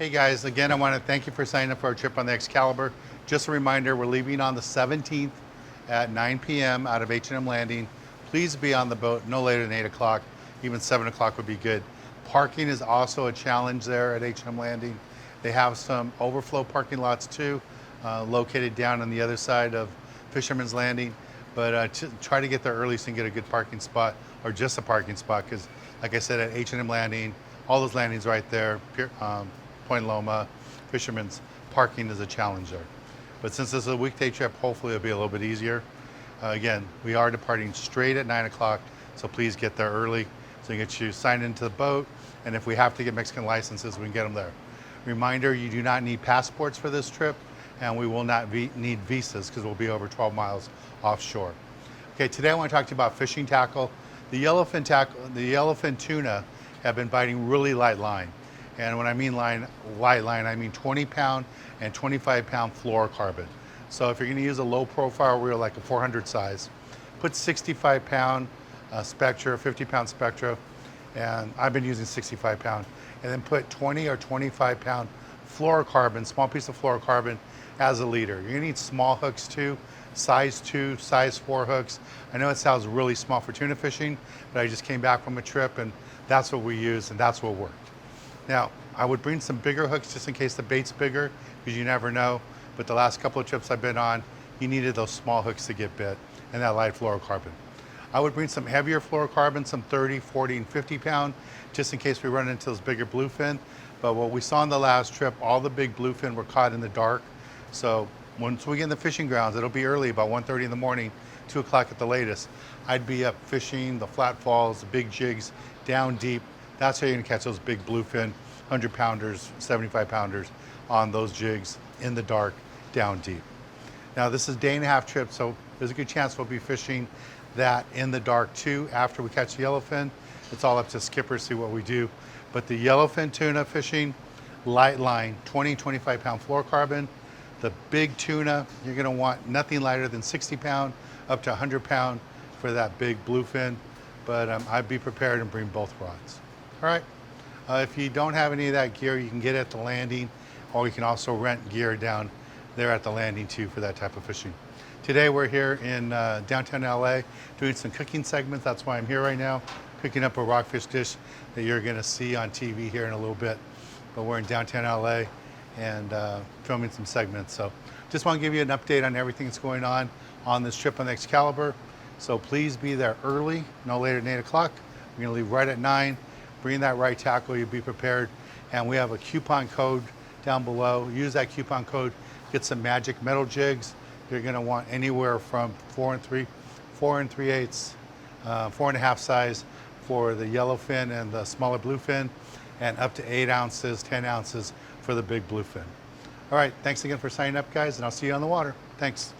Hey guys, again, I want to thank you for signing up for our trip on the Excalibur. Just a reminder, we're leaving on the 17th at 9 p.m. out of H&M Landing. Please be on the boat no later than 8 o'clock. Even 7 o'clock would be good. Parking is also a challenge there at H&M Landing. They have some overflow parking lots too, located down on the other side of Fisherman's Landing. But try to get there early so you can get a good parking spot, or just a parking spot, because like I said, at H&M Landing, all those landings right there, Point Loma, Fisherman's, parking is a challenge there. But since this is a weekday trip, hopefully it'll be a little bit easier. Again, we are departing straight at 9 o'clock, so please get there early so you can get you signed into the boat, and if we have to get Mexican licenses, we can get them there. Reminder, you do not need passports for this trip, and we will not need visas because we'll be over 12 miles offshore. Okay, today I want to talk to you about fishing tackle. The yellowfin tuna have been biting really light line. And when I mean light line, I mean 20-pound and 25-pound fluorocarbon. So if you're going to use a low profile reel like a 400 size, put 65-pound Spectra, 50-pound Spectra, and I've been using 65-pound, and then put 20 or 25-pound fluorocarbon, small piece of fluorocarbon as a leader. You're going to need small hooks too, size 2, size 4 hooks. I know it sounds really small for tuna fishing, but I just came back from a trip and that's what we use and that's what worked. Now, I would bring some bigger hooks just in case the bait's bigger, because you never know. But the last couple of trips I've been on, you needed those small hooks to get bit and that light fluorocarbon. I would bring some heavier fluorocarbon, some 30, 40, and 50-pound, just in case we run into those bigger bluefin. But what we saw on the last trip, all the big bluefin were caught in the dark. So once we get in the fishing grounds, it'll be early, about 1:30 in the morning, 2 o'clock at the latest. I'd be up fishing the flat falls, the big jigs, down deep. That's how you're gonna catch those big bluefin, 100-pounders, 75-pounders on those jigs in the dark, down deep. Now this is a day-and-a-half trip, so there's a good chance we'll be fishing that in the dark too after we catch the yellowfin. It's all up to skippers, see what we do. But the yellowfin tuna fishing, light line, 20, 25-pound fluorocarbon. The big tuna, you're gonna want nothing lighter than 60-pound up to 100-pound for that big bluefin. But I'd be prepared and bring both rods. All right, if you don't have any of that gear, you can get it at the landing, or you can also rent gear down there at the landing too for that type of fishing. Today we're here in downtown LA doing some cooking segments. That's why I'm here right now, cooking up a rockfish dish that you're gonna see on TV here in a little bit. But we're in downtown LA and filming some segments. So just want to give you an update on everything that's going on this trip on the Excalibur. So please be there early, no later than 8 o'clock. We're gonna leave right at 9. Bring that right tackle, you'll be prepared. And we have a coupon code down below. Use that coupon code, get some magic metal jigs. You're gonna want anywhere from 4 and 3/8, 4.5 size for the yellowfin and the smaller bluefin, and up to 8 ounces, 10 ounces for the big bluefin. All right, thanks again for signing up, guys, and I'll see you on the water. Thanks.